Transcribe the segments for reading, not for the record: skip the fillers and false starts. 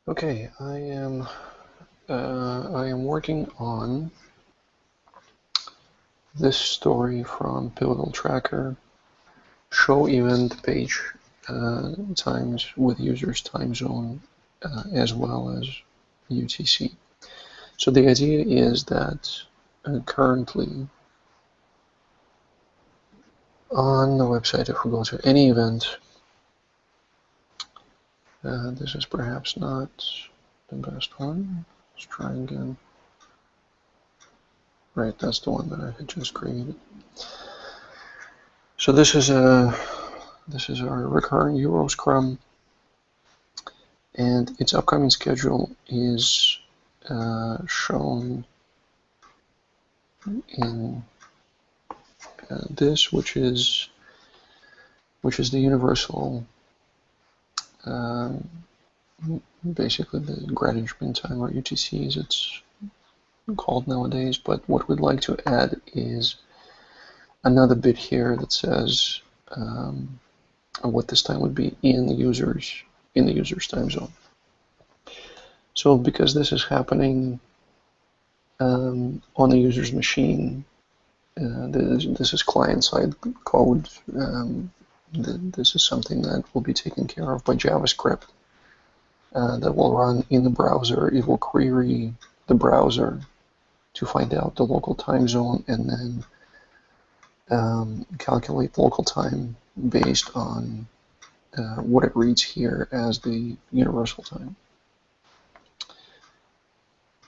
Okay, I am working on this story from Pivotal Tracker, show event page times with user's time zone as well as UTC. So the idea is that currently on the website, if we go to any event, this is perhaps not the best one. Let's try again. Right, that's the one that I had just created. So this is our recurring Euro Scrum, and its upcoming schedule is shown in this, which is the universal, basically the Greenwich Mean Time, or UTC as it's called nowadays. But what we'd like to add is another bit here that says what this time would be in the user's time zone. So because this is happening on the user's machine, this is client-side code. This is something that will be taken care of by JavaScript that will run in the browser. It will query the browser to find out the local time zone and then calculate local time based on what it reads here as the universal time.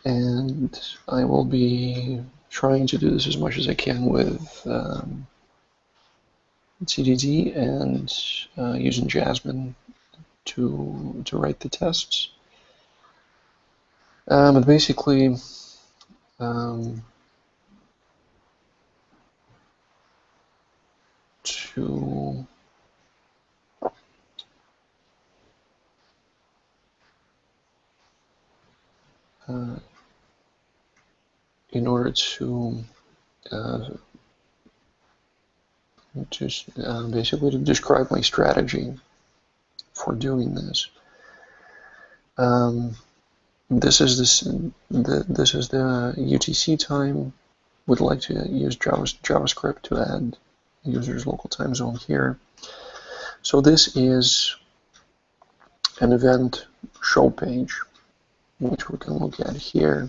And I will be trying to do this as much as I can with TDD and using Jasmine to write the tests. But basically, in order to basically to describe my strategy for doing this. This is the UTC time. Would like to use JavaScript to add the user's local time zone here. So this is an event show page, which we can look at here.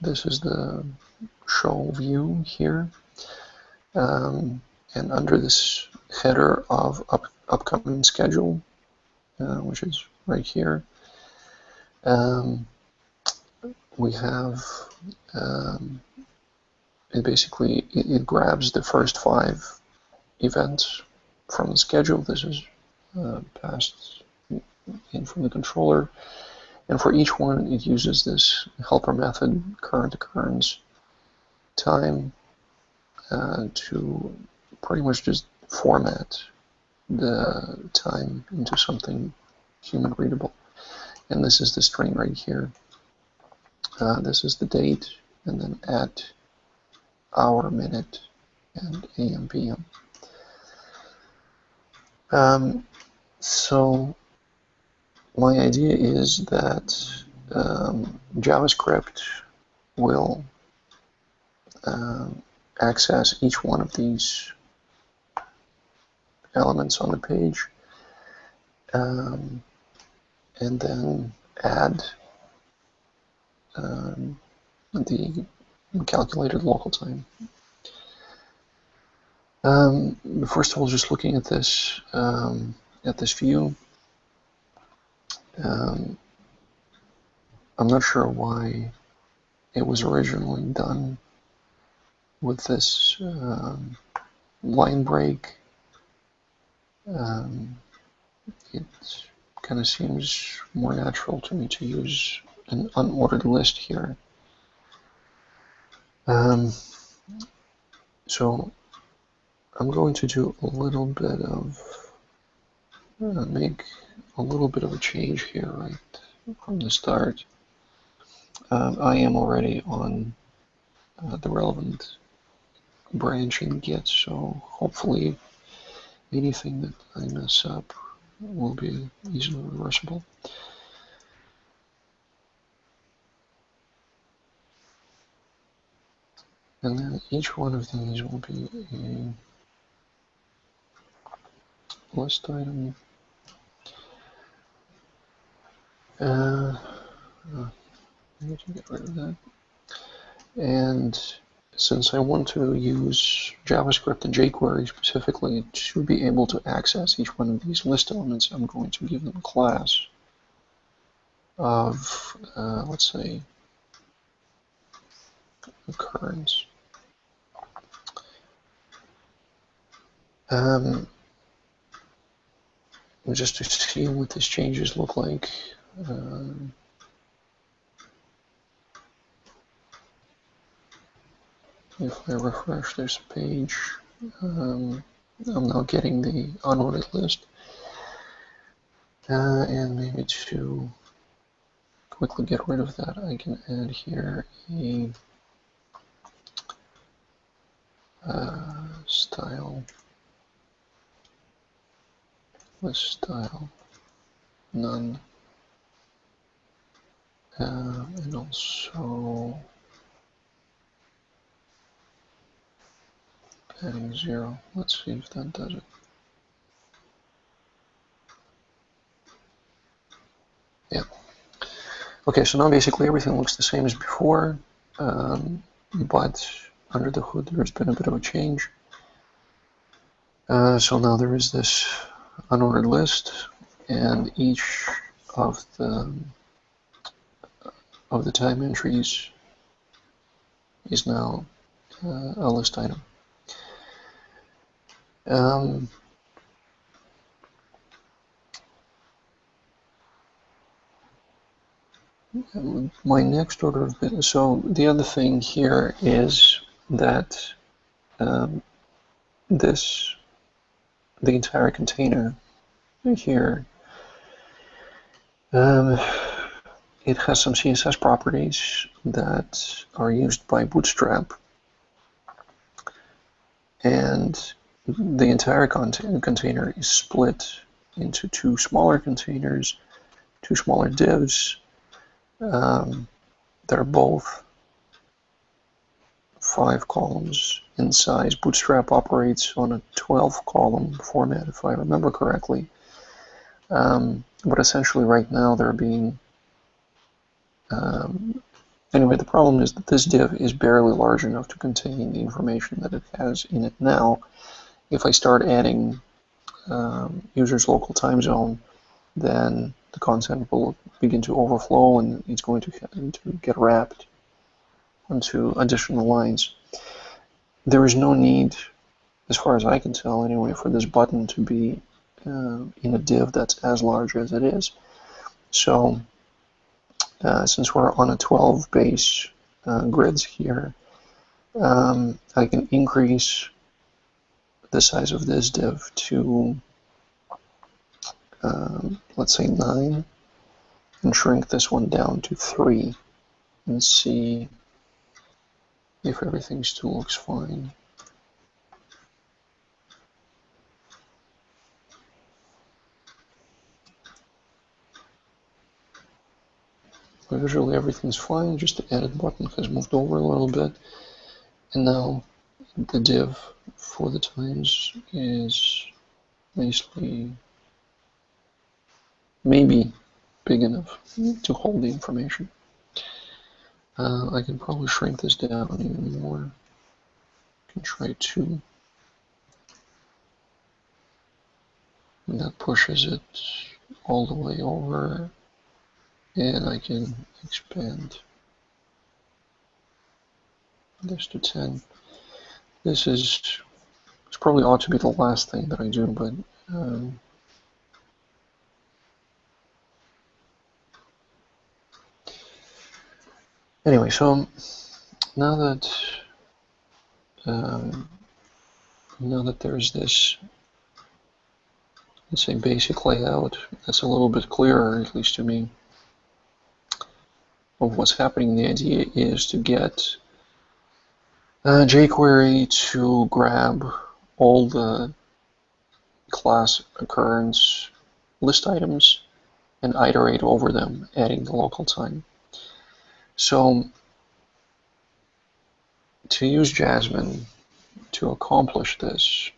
This is the show view here. And under this header of upcoming schedule, which is right here, we have it grabs the first 5 events from the schedule. This is passed in from the controller, and for each one it uses this helper method current occurrence time to pretty much just format the time into something human readable. And this is the string right here. This is the date, and then at hour, minute, and AM, PM. So my idea is that JavaScript will access each one of these elements on the page, and then add the calculated local time. First of all, just looking at this view, I'm not sure why it was originally done with this line break. It kind of seems more natural to me to use an unordered list here. So I'm going to do a little bit of make a little bit of a change here right from the start. I am already on the relevant branch in Git, so hopefully anything that I mess up will be easily reversible. And then each one of these will be a list item. I need to get rid of that. And since I want to use JavaScript and jQuery specifically to be able to access each one of these list elements, I'm going to give them a class of, let's say, occurrence. Just to see what these changes look like. If I refresh this page, I'm now getting the unordered list. And maybe to quickly get rid of that, I can add here a style, list style, none, and also adding 0. Let's see if that does it. Yeah. Okay, so now basically everything looks the same as before, but under the hood there's been a bit of a change. So now there is this unordered list, and each of the time entries is now a list item. My next order of business, so the other thing here is that the entire container here, it has some CSS properties that are used by Bootstrap, and the entire container is split into 2 smaller containers, 2 smaller divs. They're both 5 columns in size. Bootstrap operates on a 12-column format, if I remember correctly. But essentially right now they're being... anyway, the problem is that this div is barely large enough to contain the information that it has in it now. If I start adding user's local time zone, then the content will begin to overflow and it's going to get wrapped onto additional lines. There is no need, as far as I can tell anyway, for this button to be in a div that's as large as it is. So since we're on a 12 base grids here, I can increase the size of this div to let's say 9, and shrink this one down to 3, and see if everything still looks fine. Visually everything's fine, just the edit button has moved over a little bit, and now the div for the times is nicely, maybe big enough to hold the information. I can probably shrink this down even more. I can try 2. And that pushes it all the way over, and I can expand this to 10. This probably ought to be the last thing that I do, but anyway, so now that there's this, let's say, basic layout that's a little bit clearer, at least to me, of what's happening, the idea is to get jQuery to grab all the class occurrence list items and iterate over them, adding the local time. So to use Jasmine to accomplish this,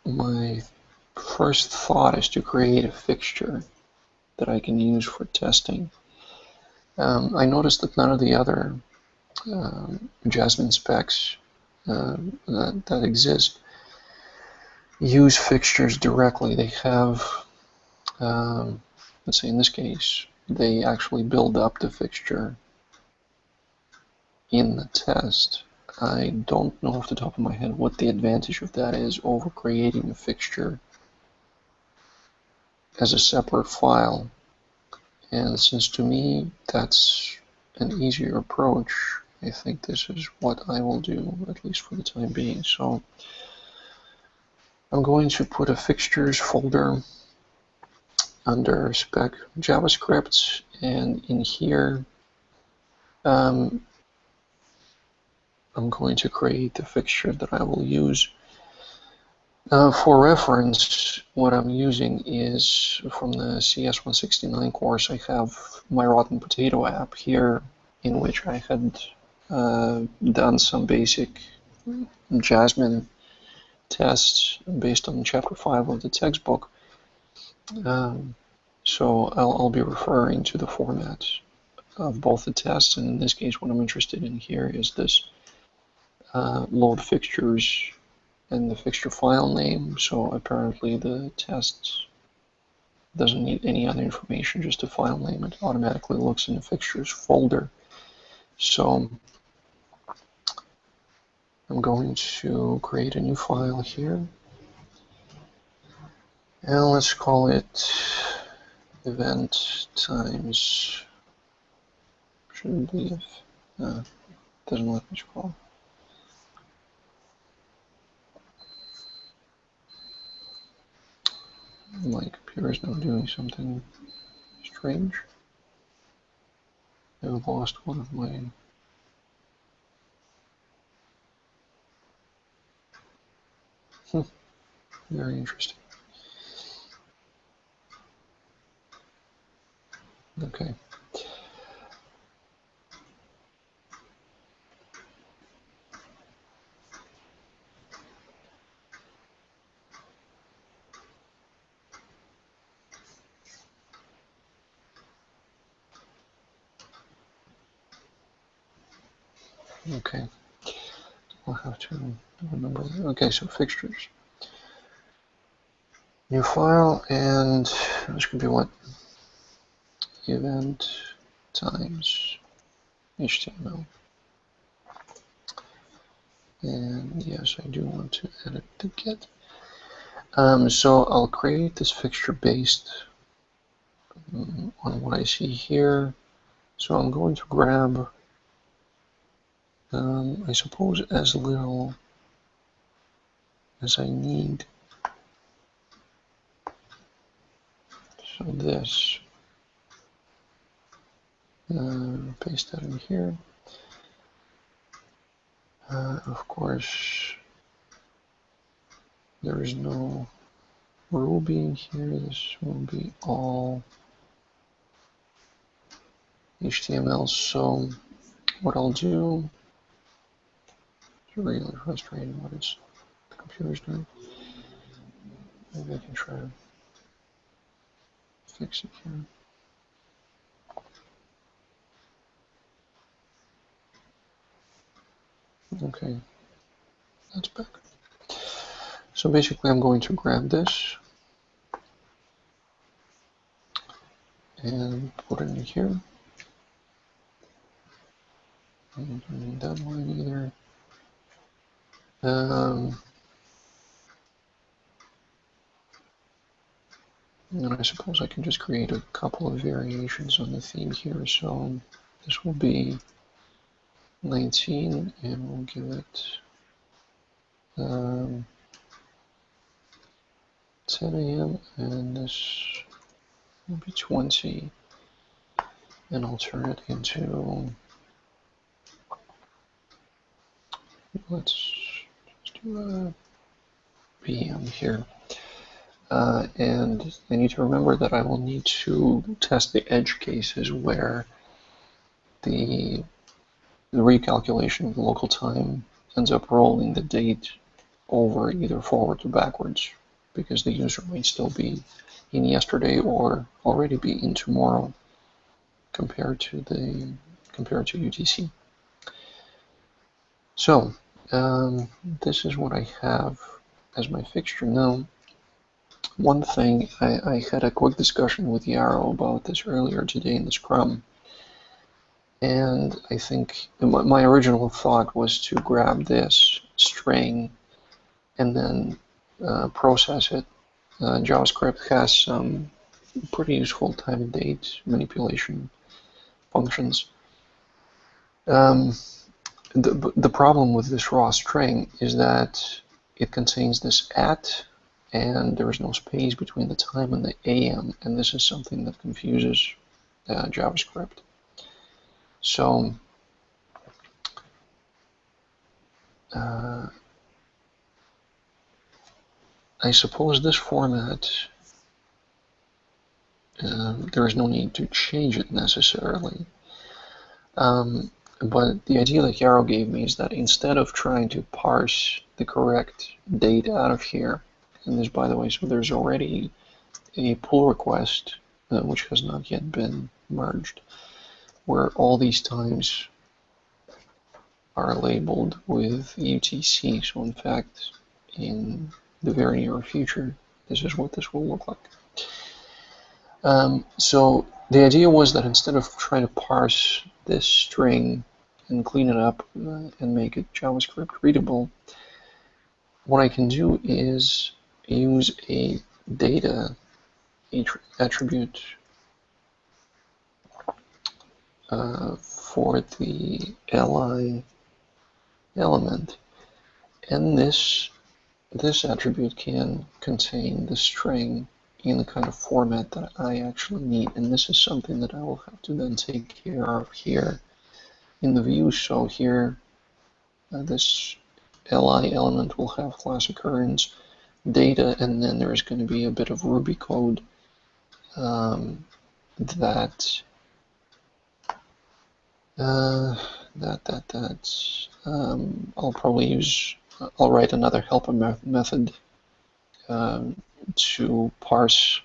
my first thought is to create a fixture that I can use for testing. I noticed that none of the other Jasmine specs that exist use fixtures directly. They have, let's say in this case, they actually build up the fixture in the test. I don't know off the top of my head what the advantage of that is over creating a fixture as a separate file. And since to me that's an easier approach, I think this is what I will do, at least for the time being. So I'm going to put a fixtures folder under spec JavaScript, and in here I'm going to create the fixture that I will use. For reference, what I'm using is from the CS169 course. I have my Rotten Potato app here, in which I had done some basic Jasmine tests based on chapter 5 of the textbook. So I'll be referring to the format of both the tests, and in this case what I'm interested in here is this load fixtures and the fixture file name. So apparently the test doesn't need any other information, just a file name. It automatically looks in the fixtures folder. So I'm going to create a new file here, and let's call it event times, shouldn't be if, doesn't let me scroll. My computer is now doing something strange. I've lost one of my very interesting. Okay. Okay. I'll have to remember. Okay, so fixtures. New file, and this could be what? Event times HTML. And yes, I do want to edit the get. So I'll create this fixture based on what I see here. So I'm going to grab, I suppose, as little as I need. So this, paste that in here. Of course, there is no Ruby in here. This will be all HTML. So what I'll do, it's really frustrating what the computer's doing. Maybe I can try to fix it here. Okay, that's back. So basically I'm going to grab this and put it in here. I don't need that one either. And I suppose I can just create a couple of variations on the theme here. So this will be 19, and we'll give it 10 a.m. and this will be 20, and I'll turn it into, let's just do a BM here. And I need to remember that I will need to test the edge cases where the recalculation of the local time ends up rolling the date over either forward or backwards, because the user might still be in yesterday or already be in tomorrow compared to UTC. So this is what I have as my fixture now. One thing, I had a quick discussion with Yarrow about this earlier today in the Scrum, and I think my original thought was to grab this string and then process it. JavaScript has some pretty useful time and date manipulation functions. The problem with this raw string is that it contains this at, and there is no space between the time and the AM, and this is something that confuses JavaScript. So I suppose this format, there is no need to change it necessarily. But the idea that Yarrow gave me is that instead of trying to parse the correct date out of here, and this, by the way, so there's already a pull request which has not yet been merged, where all these times are labeled with UTC. So in fact, in the very near future, this is what this will look like. So the idea was that instead of trying to parse this string and clean it up and make it JavaScript readable, what I can do is use a data attribute for the li element, and this attribute can contain the string in the kind of format that I actually need, and this is something that I will have to then take care of here in the view. So here this li element will have class occurrence data, and then there's going to be a bit of Ruby code that I'll probably use. I'll write another helper method to parse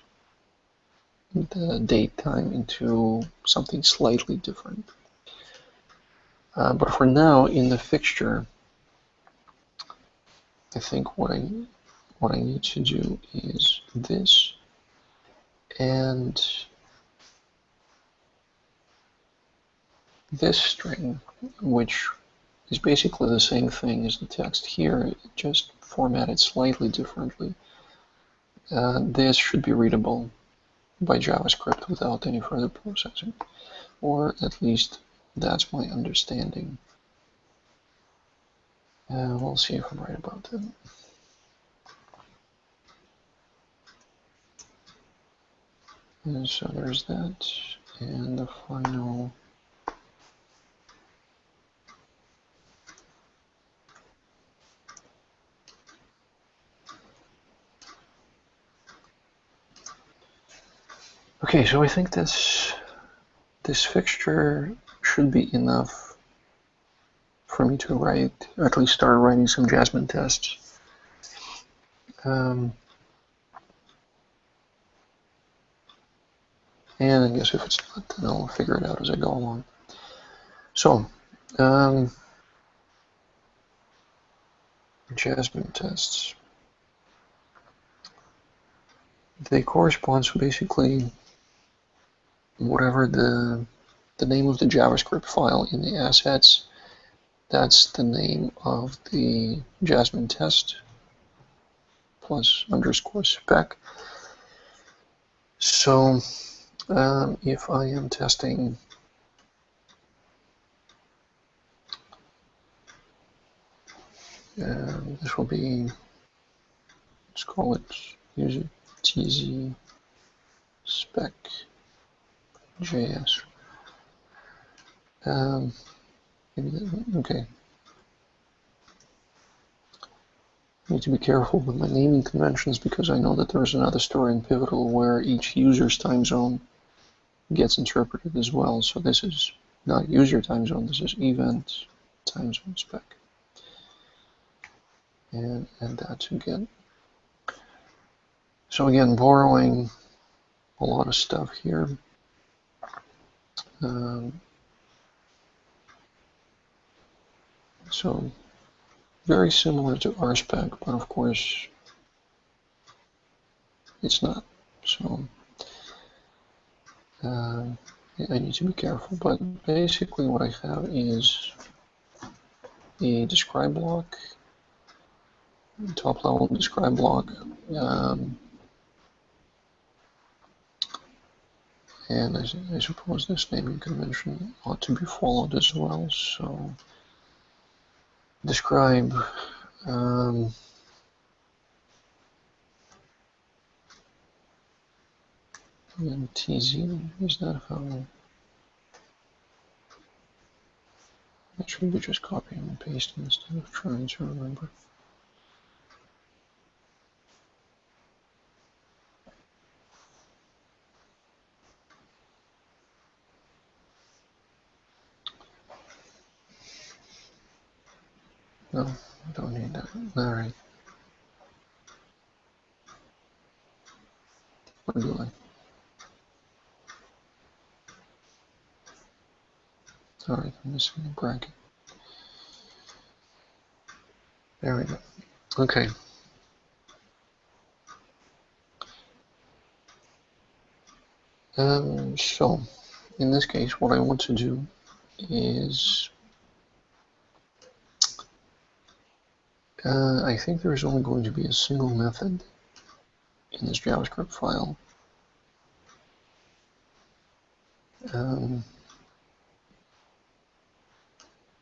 the date time into something slightly different. But for now, in the fixture, I think what I need to do is this, and this string, which is basically the same thing as the text here, just formatted slightly differently. This should be readable by JavaScript without any further processing, or at least that's my understanding. We'll see if I'm right about that. And so there's that, and the final. Okay, so I think this fixture should be enough for me to write, or at least start writing some Jasmine tests. And I guess if it's not, then I'll figure it out as I go along. So, Jasmine tests. They correspond to basically whatever the name of the JavaScript file in the assets, that's the name of the Jasmine test plus underscore spec. So if I am testing this will be, let's call it user tz spec JS. Maybe that, okay. need to be careful with my naming conventions because I know that there's another story in Pivotal where each user's time zone gets interpreted as well. So this is not user time zone, this is event time zone spec. And add that to get. So again, borrowing a lot of stuff here. So very similar to RSpec, but of course it's not. So I need to be careful, but basically what I have is a describe block, top level describe block, and I suppose this naming convention ought to be followed as well. So describe and TZ, is that how? I should be just copying and pasting instead of trying to remember. No, I don't need that. All right. Or do I? All right, I'm missing a bracket. There we go. Okay. So, in this case, what I want to do is, I think there is only going to be a single method in this JavaScript file.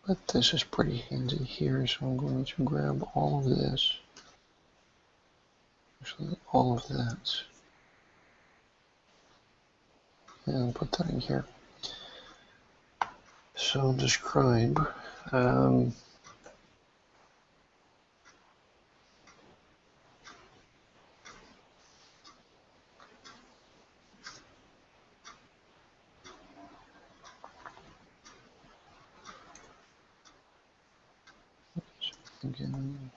But this is pretty handy here, so I'm going to grab all of this, actually all of that, and put that in here. So describe, again,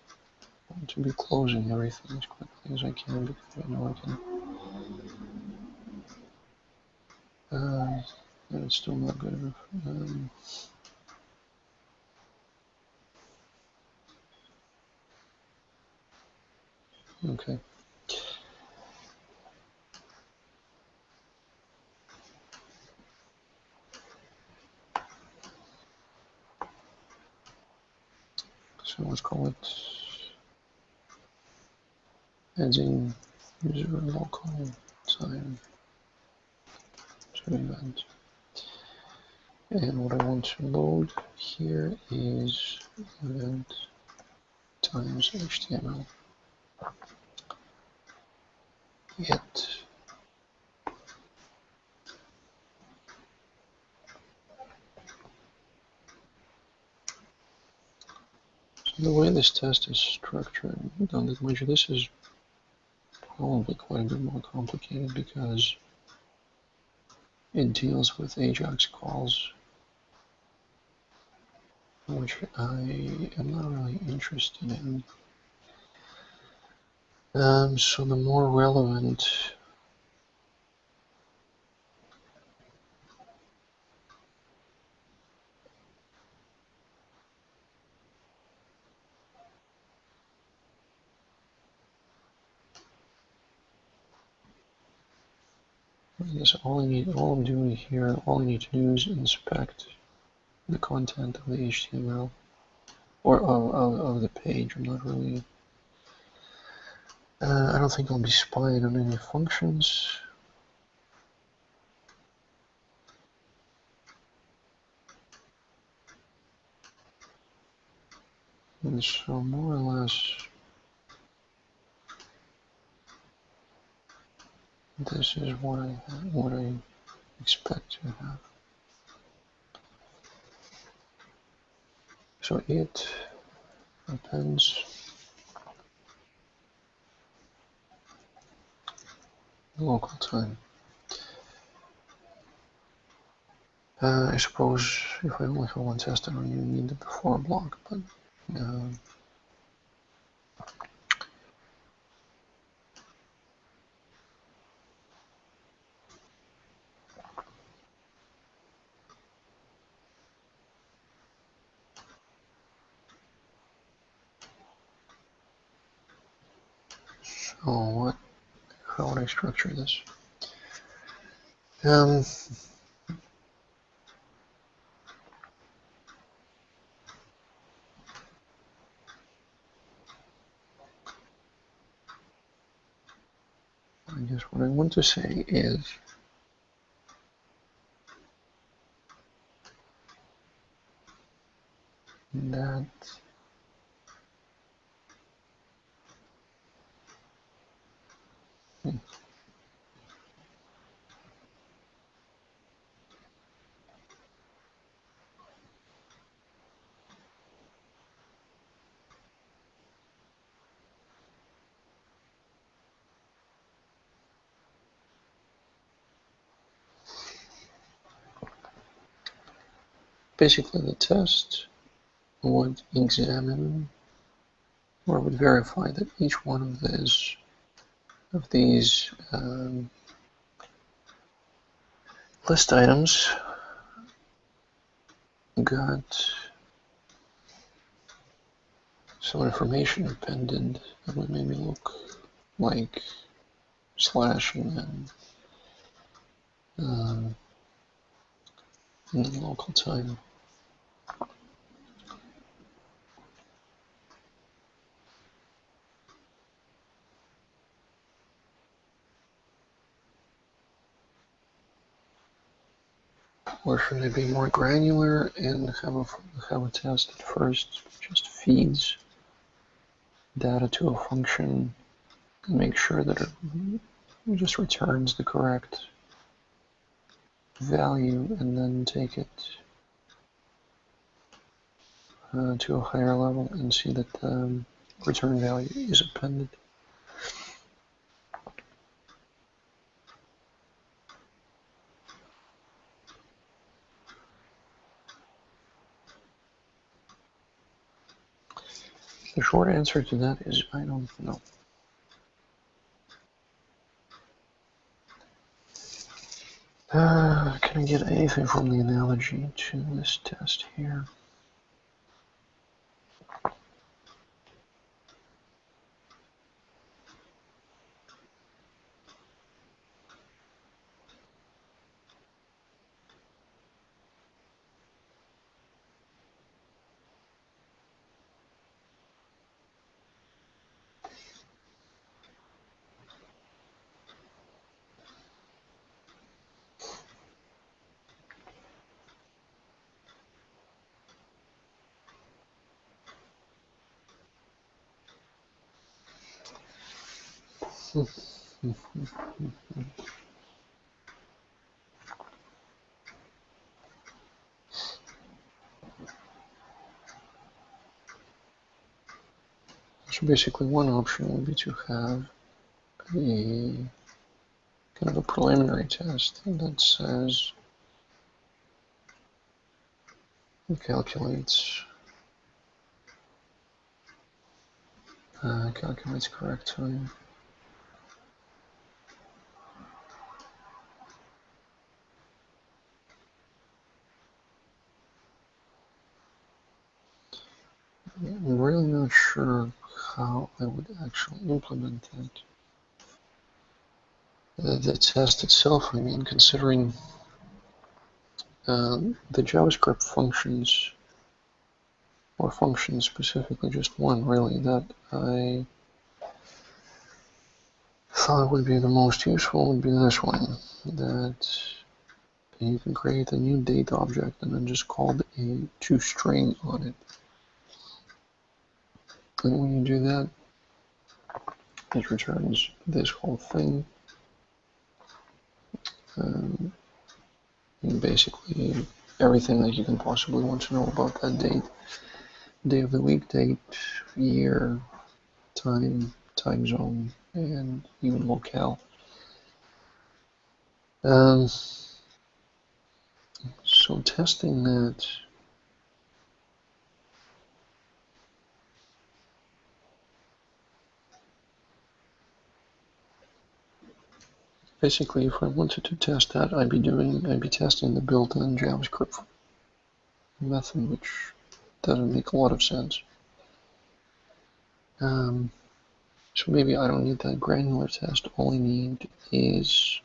I want to be closing everything as quickly as I can because I know I can. And it's still not good enough. Okay. So let's call it adding user local time to event. And what I want to load here is event times HTML. Get the way this test is structured, this is probably quite a bit more complicated because it deals with AJAX calls, which I am not really interested in. So the more relevant is all I'm doing here, all I need to do is inspect the content of the HTML or of the page. I'm not really, I don't think I'll be spying on any functions. And so more or less, this is what I expect to have. So it appends local time. I suppose if I only have one test, I don't even need the before block, but so how would I structure this? I guess what I want to say is that basically the test would examine or would verify that each one of these list items got some information appended that would maybe look like slash and then local time. Or should I be more granular and have a test that first just feeds data to a function and make sure that it just returns the correct value, and then take it to a higher level and see that the return value is appended. The short answer to that is I don't know. Can I get anything from the analogy to this test here? So basically one option would be to have a kind of a preliminary test that says it calculates correct time. I'm really not sure how I would actually implement that. The test itself, I mean, considering the JavaScript functions, or functions specifically, just one really, that I thought would be the most useful would be this one, that you can create a new date object and then just call a toString on it. And when you do that, it returns this whole thing. And basically everything that you can possibly want to know about that date. Day of the week, date, year, time zone, and even locale. So testing that. Basically, if I wanted to test that, I'd be testing the built-in JavaScript method, which doesn't make a lot of sense. So maybe I don't need that granular test. All I need is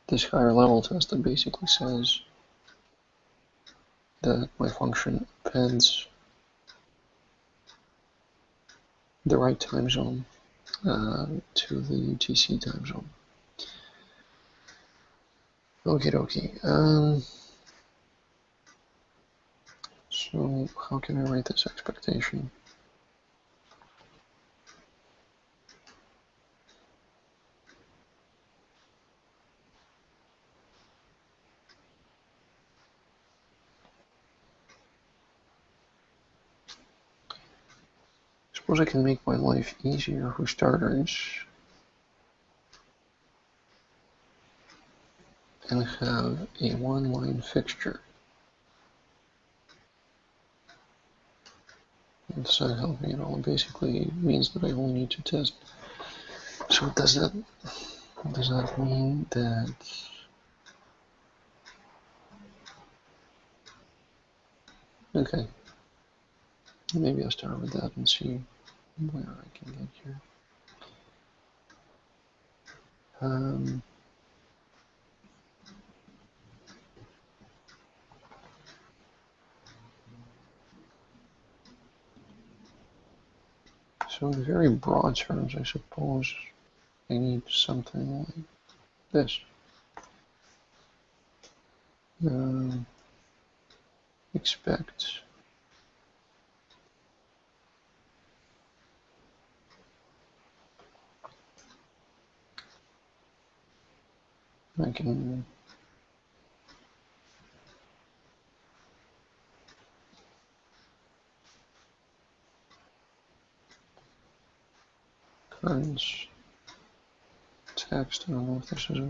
this higher level test that basically says that my function appends the right time zone to the UTC time zone. Okie dokie. So how can I write this expectation? Suppose I can make my life easier for starters and have a one-line fixture. This doesn't help me at all. It basically means that I only need to test. So does that mean that okay? Maybe I'll start with that and see where I can get here. So in very broad terms, I suppose I need something like this. Expect I can currents text. I don't know if this is a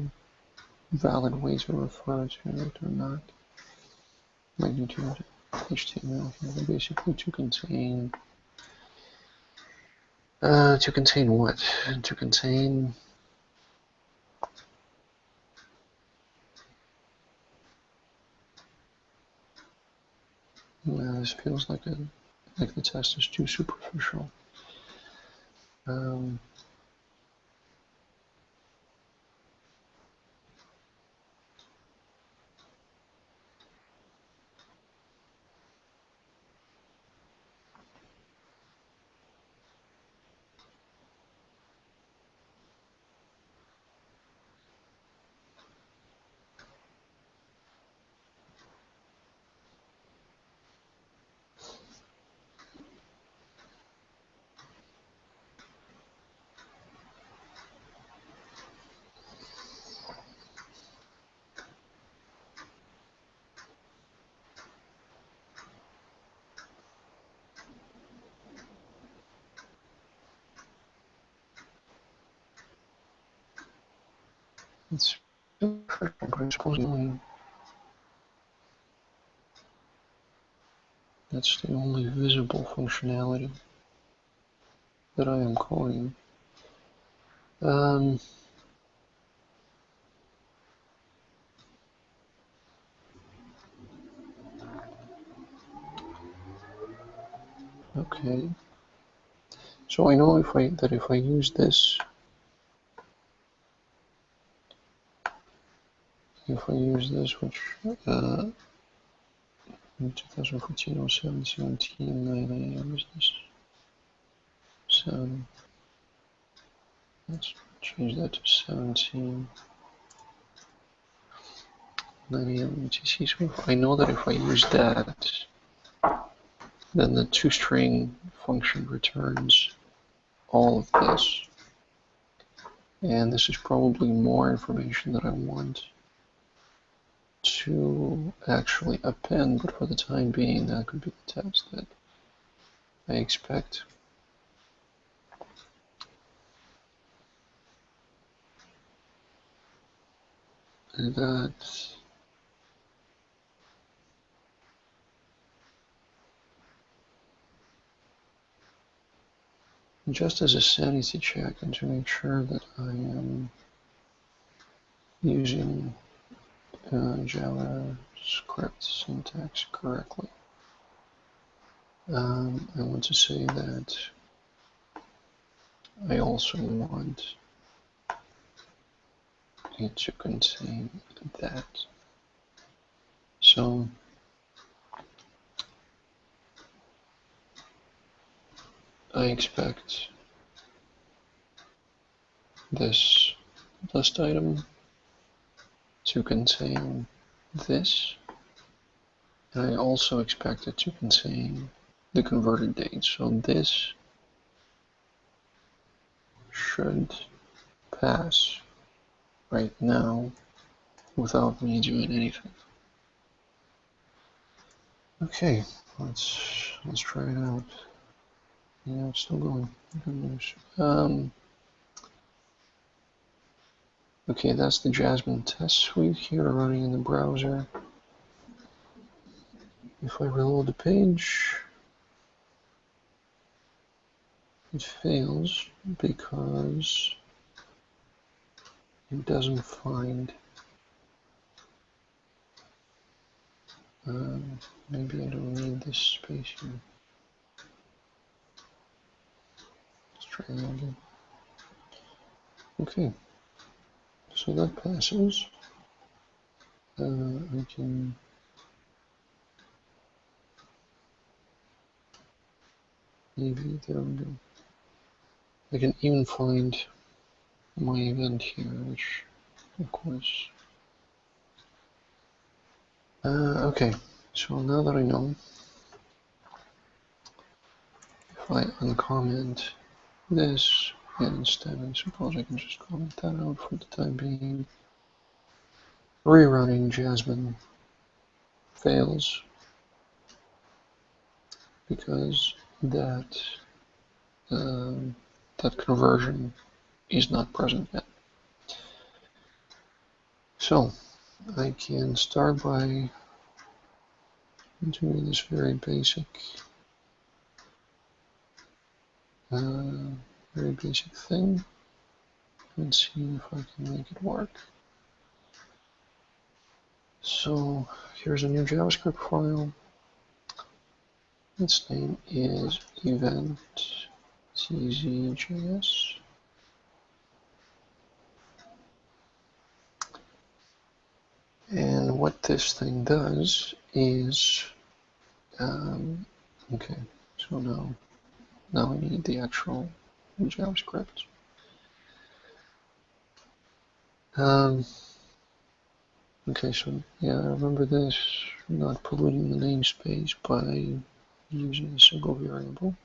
valid way to refer to it or not. Magnitude HTML here, basically to contain what? To contain this feels like the test is too superficial. It's superficial, but I suppose that's the only visible functionality that I am calling. Okay. So I know if I use this, which in 2014 07/17 9 a.m. is this 7? Let's change that to 17 9 a.m. UTC. So I know that if I use that, then the toString function returns all of this. And this is probably more information that I want to actually append, but for the time being, that could be the test that I expect. that just as a sanity check and to make sure that I am using JavaScript syntax correctly, I want to say that I also want it to contain that. So I expect this list item to contain this, and I also expect it to contain the converted date. So this should pass right now without me doing anything. Okay, let's try it out. Yeah, it's still going. Good news. Okay, that's the Jasmine test suite here running in the browser. If I reload the page, it fails because it doesn't find. Maybe I don't need this space here. Let's try that again. Okay, so that passes. I can maybe there we go. I can even find my event here, which of course. Okay, so now that I know, if I uncomment this, and instead I suppose I can just comment that out for the time being. Rerunning Jasmine fails because that conversion is not present yet. So I can start by doing this very basic thing and see if I can make it work. So here's a new JavaScript file. Its name is event.tz.js. And what this thing does is, okay, so now I need the actual JavaScript. Okay, so yeah, I remember this, not polluting the namespace by using a single variable.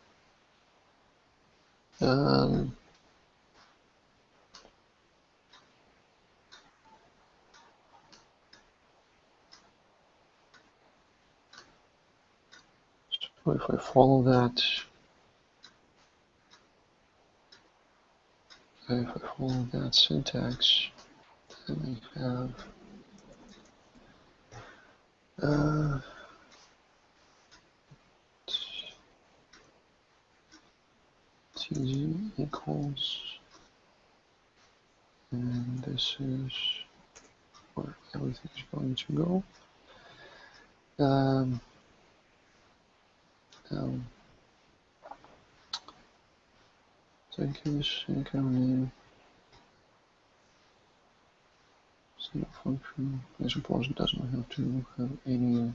So if I follow that, syntax, then I have tz equals, and this is where everything is going to go. So in case any kind of name, single function, I suppose it doesn't have to have any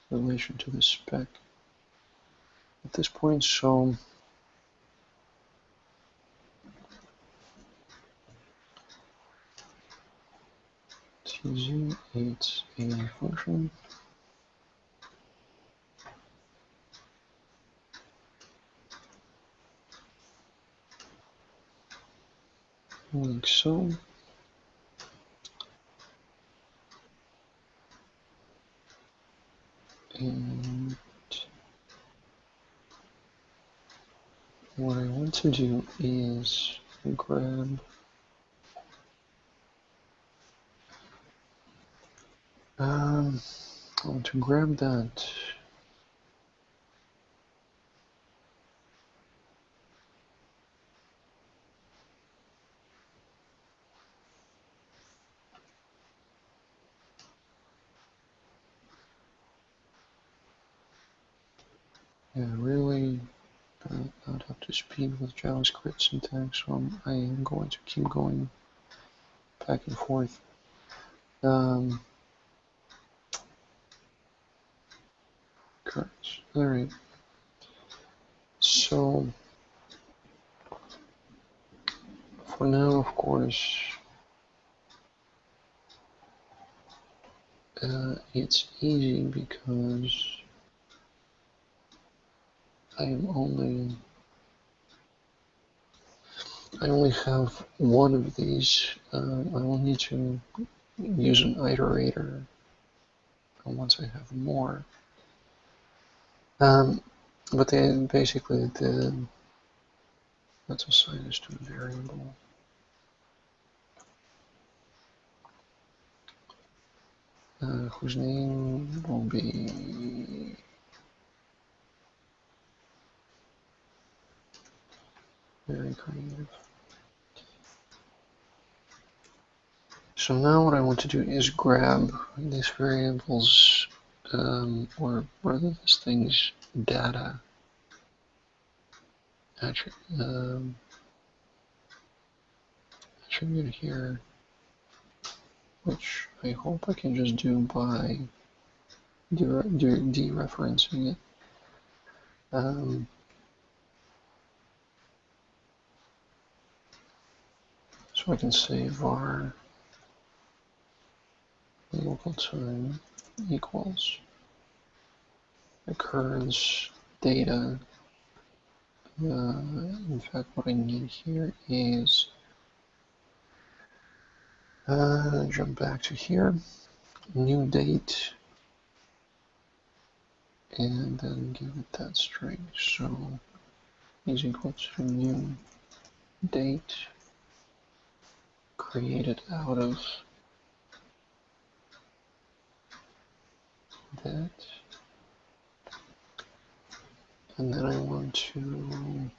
relation to the spec at this point. So tz, it's a function. Like so. And what I want to do is grab I want to grab that. Yeah, really not up to speed with JavaScript syntax, so I am going to keep going back and forth. Correct. All right. So for now, of course, it's easy because I only have one of these. I will need to use an iterator once I have more. But then basically let's assign this to a variable. Whose name will be very creative. So now what I want to do is grab these variables, or rather this thing's data attribute here, which I hope I can just do by dereferencing it. So I can say var local time equals occurrence data. In fact, what I need here is jump back to here, new date, and then give it that string. So is equal to new date created out of that. And then I want to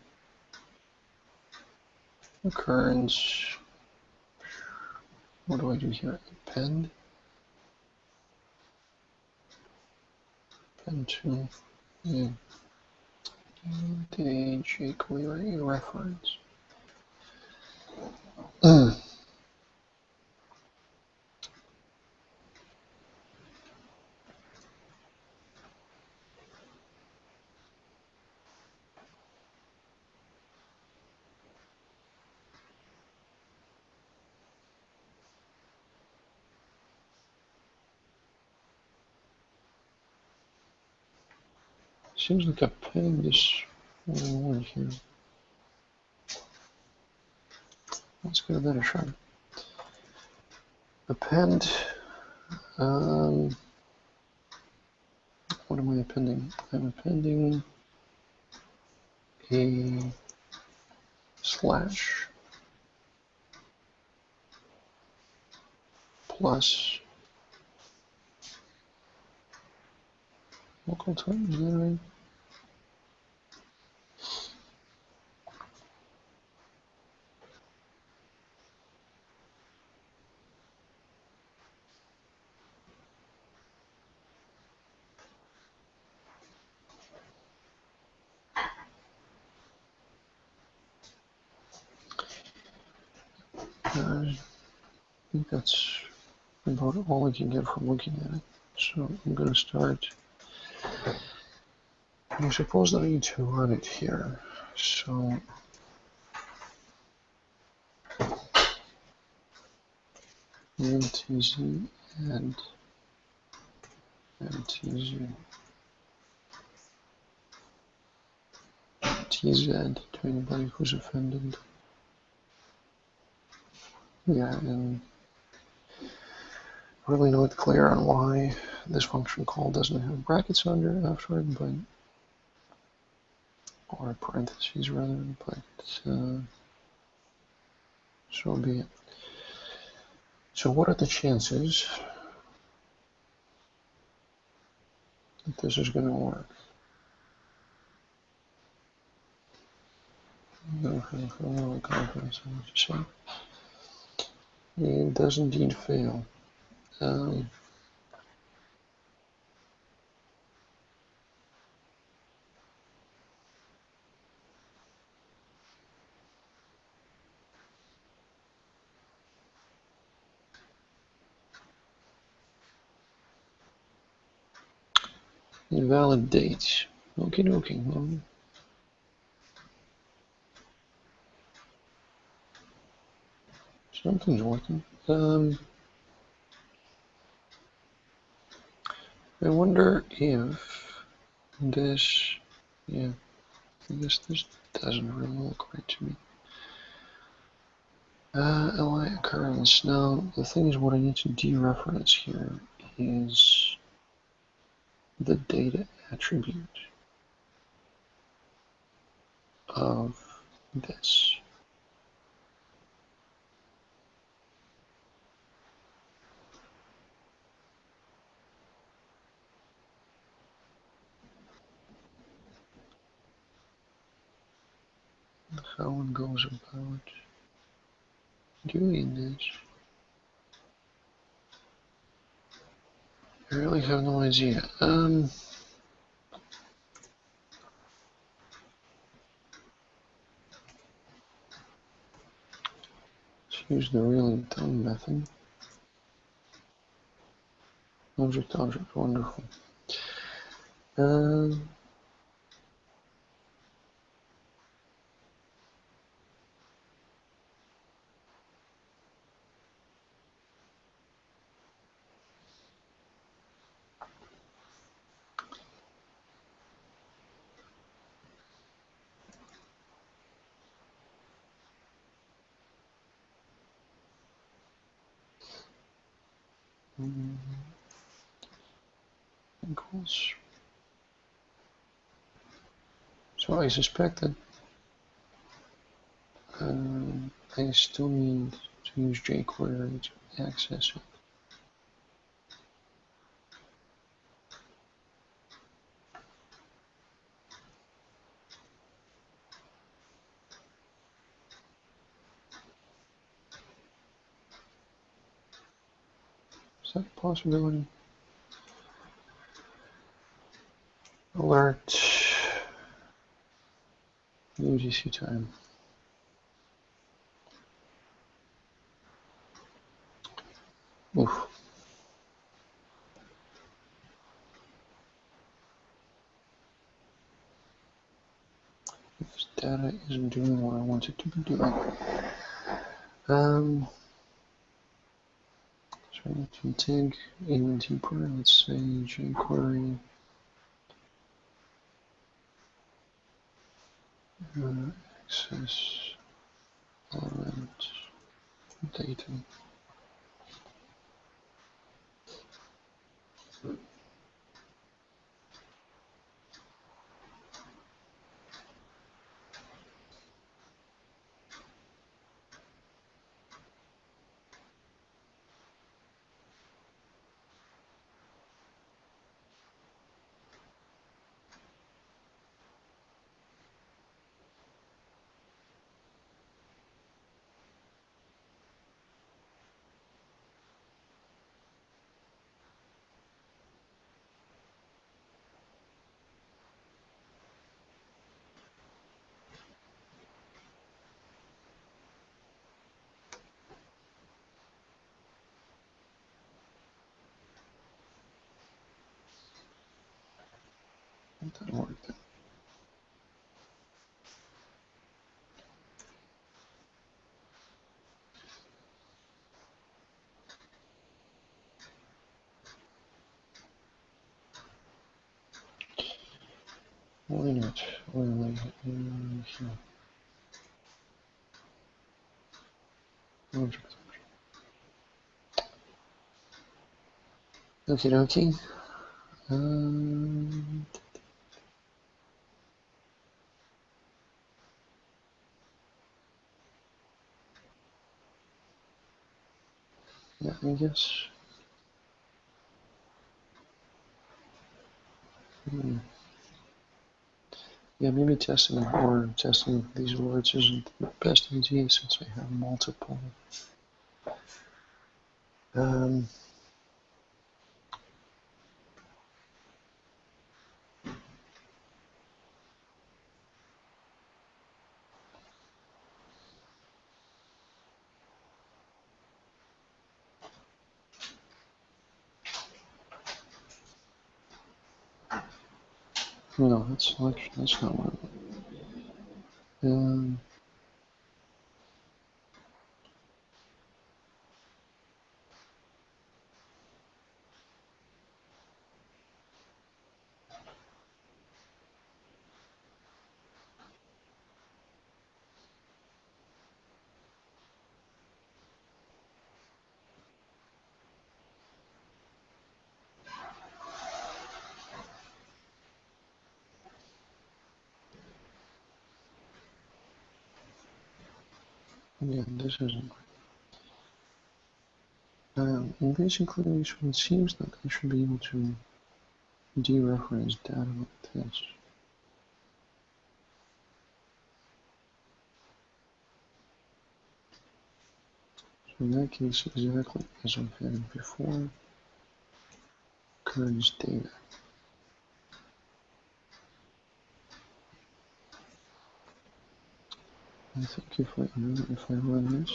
occurrence, what do I do here? Append to, yeah, jQuery reference. Seems like append is one here. Let's give that a try. Append. What am I appending? I'm appending a slash plus local time. Is that right? I think that's about all I can get from looking at it. So I'm going to start. I suppose that I need to run it here. So mtz and mtz tz to anybody who's offended. Yeah, and really not clear on why this function call doesn't have brackets after it, but or parentheses rather, but so be it. So what are the chances if this is going to work. Confidence in what you say. It does indeed fail. Invalid date. Okie dokie. Well, something's working. I wonder if this, yeah, I guess this doesn't really look right to me. LI occurrence. Now, the thing is, what I need to dereference here is the data attribute of this. How it goes about doing this. I really have no idea. Let's use the really dumb method. Object, wonderful. Equals. So I suspect that I still need to use jQuery to access it. Is that a possibility? Alert. UTC time. Oof. This data isn't doing what I want it to be doing. So I need to take element input, let's say jQuery access element data. That worked. Why not? Well, here. Object. Okie dokie. Yeah, I guess. Yeah, maybe testing or testing these words isn't the best idea since I have multiple. Um, no, that's not what. Um, yeah, this isn't. In basic relation, it seems that I should be able to dereference data like this. So in that case, exactly as I've had before, occurrence data. I think if I run this,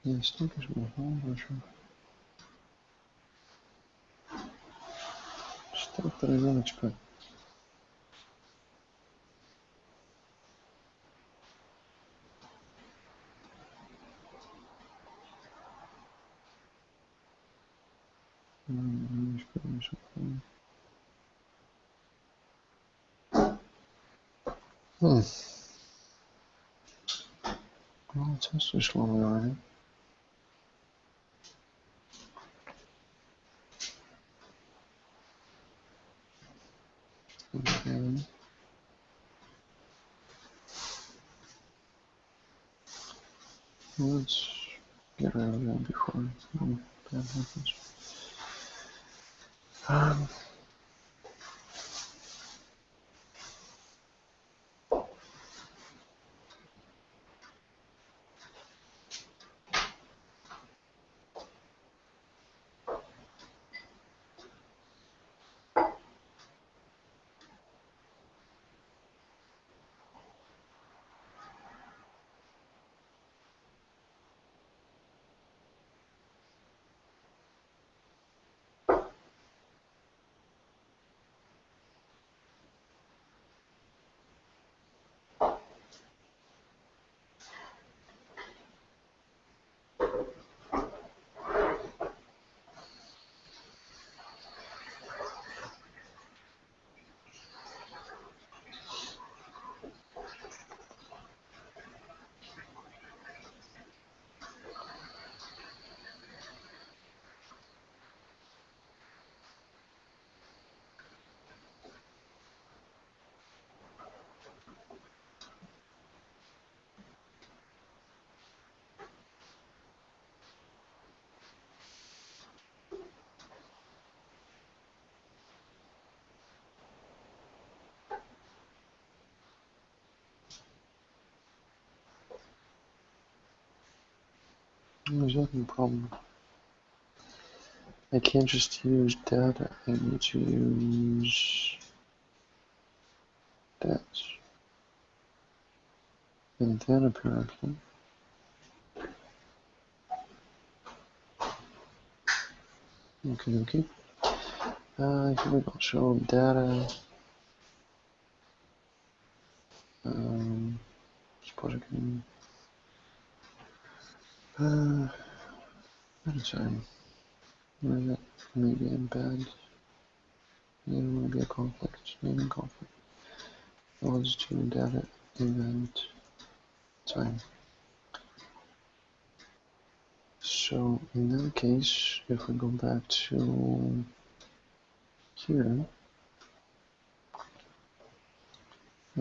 yeah, it still gives me a whole bunch of stuff that I don't expect. Hmm. Well, the test is slowly running. Okay. Let's get rid of that before bad happens. Um, there's nothing problem. I can't just use data. I need to use that. And then apparently, okay. Here we go. So data. Suppose I can. At a time. Where that maybe embed. Yeah, maybe a conflict. Naming conflict. Let's do data event time. So in that case, if we go back to here,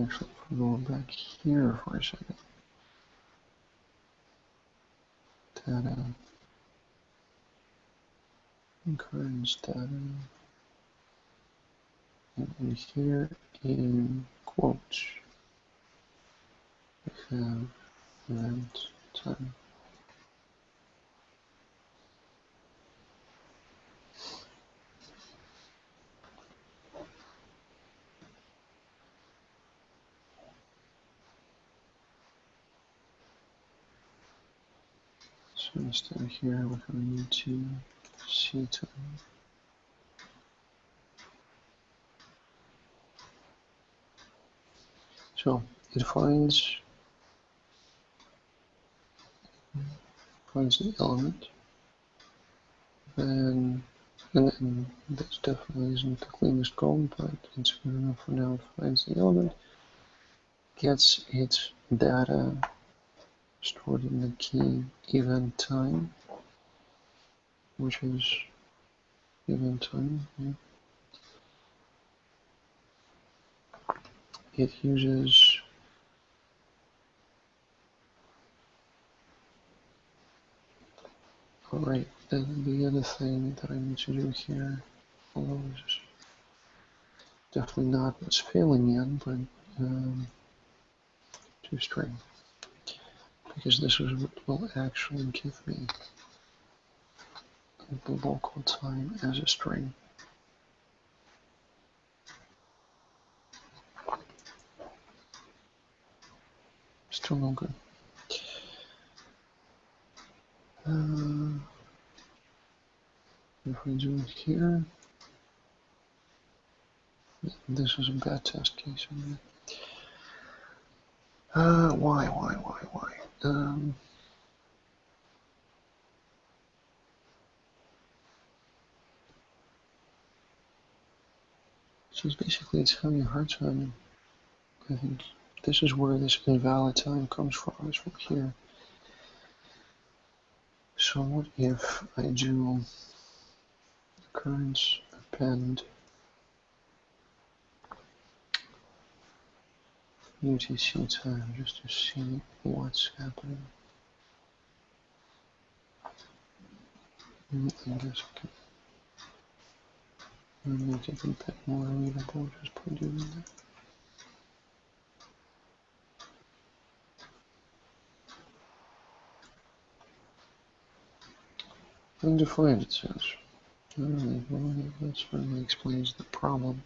actually, if we go back here for a second, data, occurrence data, And here in quotes, we have event time. So instead of here, we're going to C time. So it finds the element, and this definitely isn't the cleanest code, but it's good enough for now. It finds the element, gets its data stored in the key event time, which is event time. Yeah. It uses alright, the other thing that I need to do here, although it's definitely not what's failing yet, but toString, because this is what will actually give me the local time as a string. Still no good. If we do it here, this is a bad test case. Why? So it's basically it's having a hard time. I think this is where this invalid time comes from, is from here. So what if I do occurrence append UTC time just to see what's happening? I guess I can make it a bit more readable just by doing that. Undefined, it says. Alright, well, that certainly explains the problem.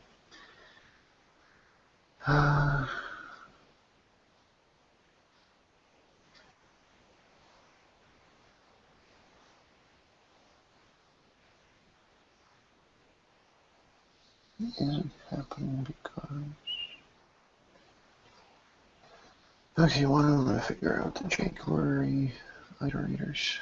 Is it happening because... Okay, why don't I figure out the jQuery iterators?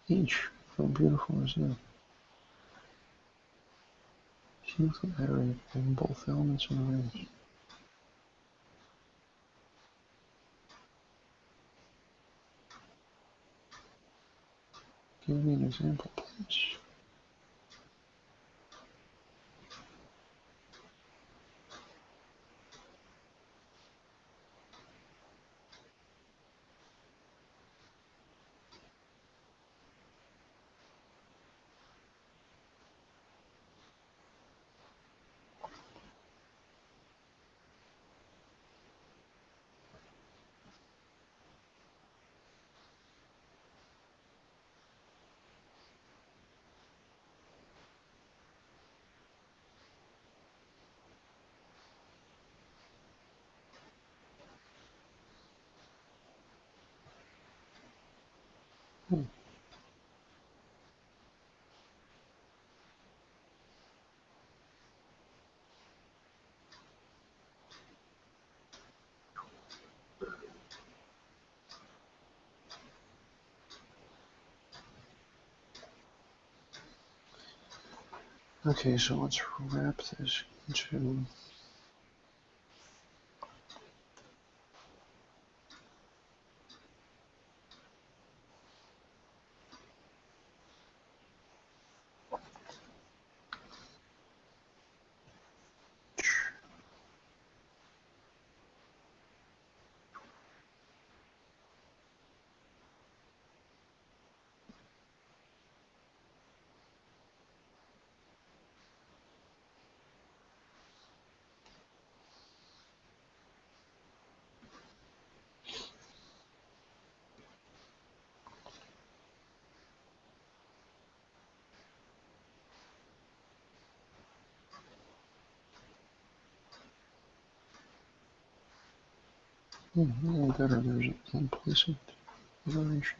Each, how beautiful is that? Seems to iterate on both elements and arrays. Give me an example, please. Okay, so let's wrap this into Even better, there's an implicit iteration.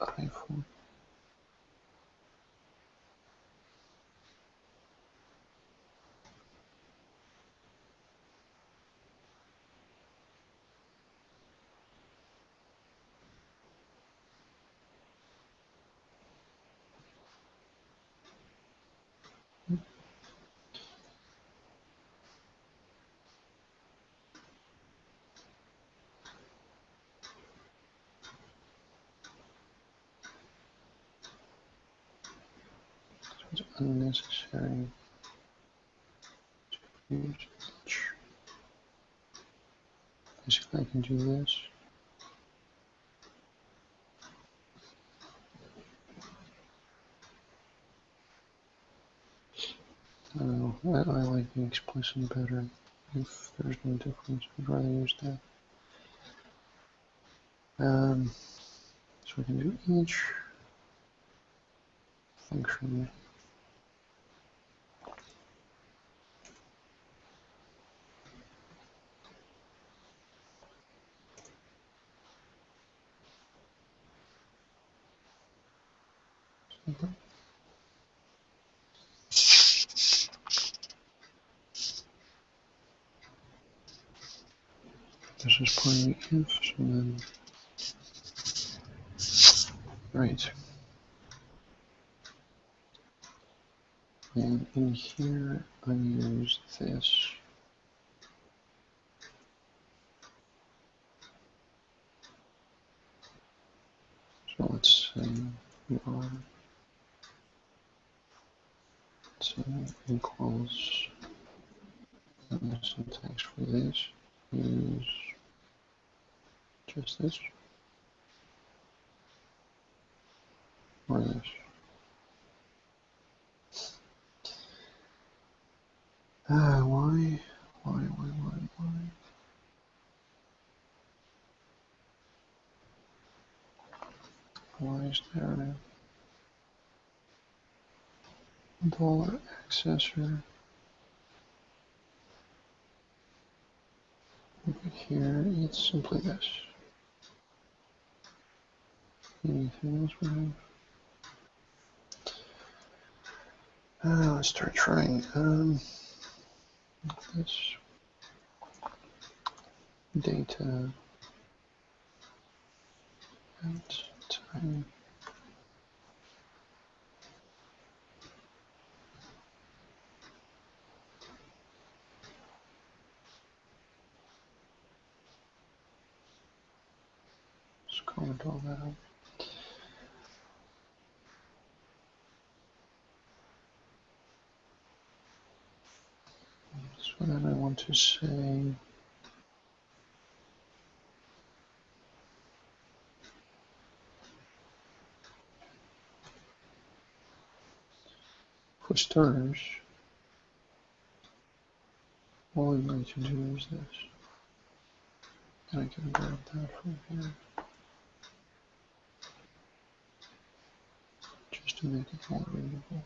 iPhone. It's unnecessary to use each. Basically, I can do this. I don't know. I like the explicit better. If there's no difference, I'd rather use that. So we can do each function. This is playing ifs, and then right. And in here, I use this. So let's say var equals, and the syntax for this is just this or this. Why? Why is there a dollar accessor over here? It's simply this. Anything else we have? Let's start trying. This data at time. Let's comment all that out. So then I want to say for starters, all I'm going to do is this. And I can grab that from here just to make it more readable.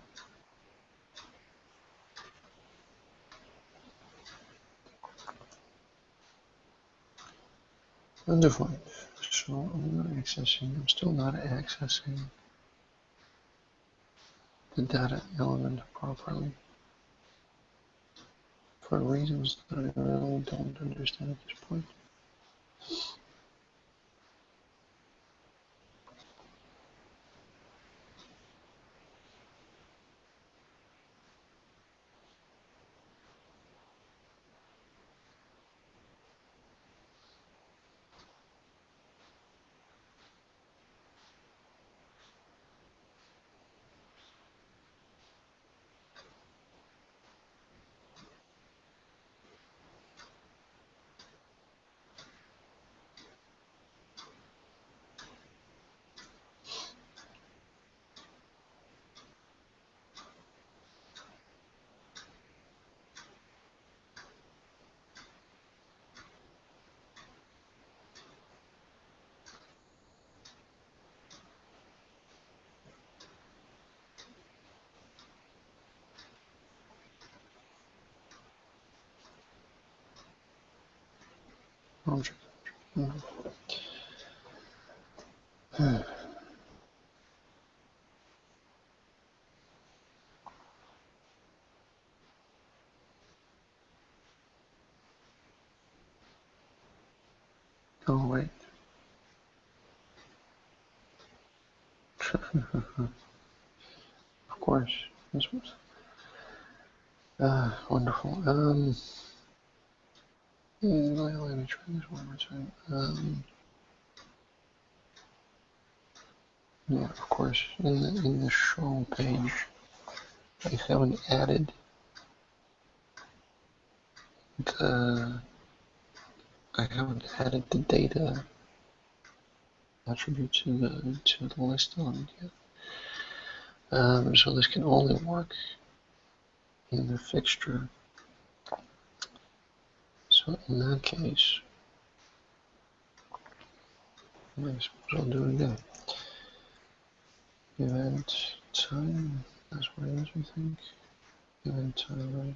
Undefined. So I'm not accessing, I'm still not accessing the data element properly for reasons that I really don't understand at this point. Object. Oh wait. Of course. This was wonderful. Let me try this one more time. Yeah, of course. In the show page, I haven't added the data attribute to the list on it yet. So this can only work in the fixture. So in that case, I suppose I'll do it again. Event time, that's what it is, I think. Event time,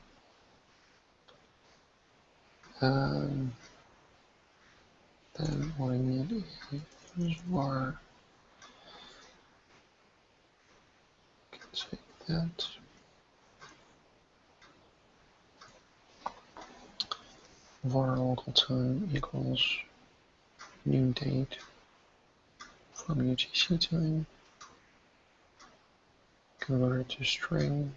right? Then what I need is var. Take that. Var local time equals new date from UTC time. Convert it to string,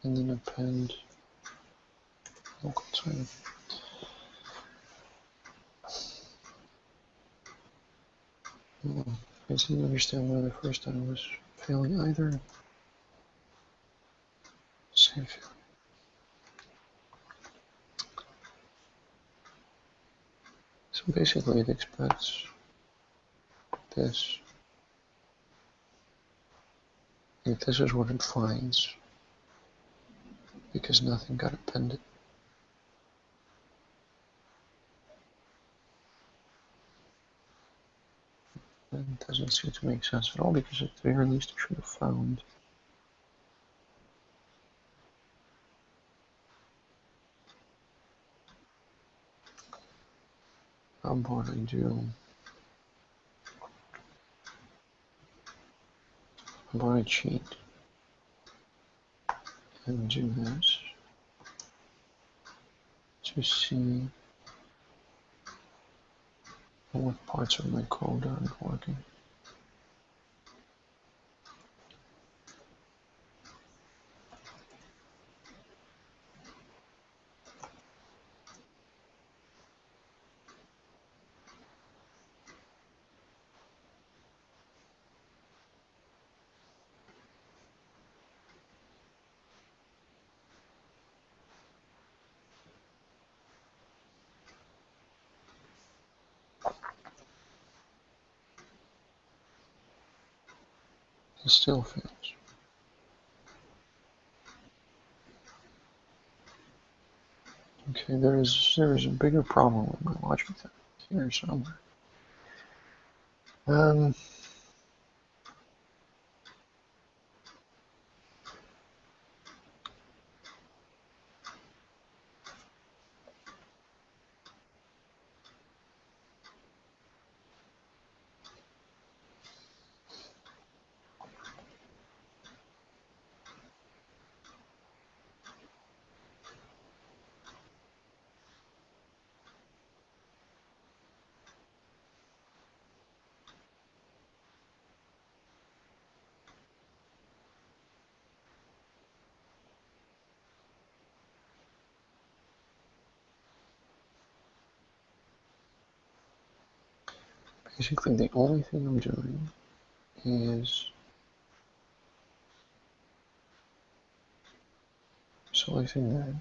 and then append local time. I didn't understand why the first time was failing either. Same failure. So basically it expects this. If this is what it finds, because nothing got appended. It doesn't seem to make sense at all, because at the very least it should have found how about I do cheat and do this to see what parts of my code aren't working. It still fails. Okay, there is a bigger problem with my logic here somewhere. Basically, the only thing I'm doing is selecting that.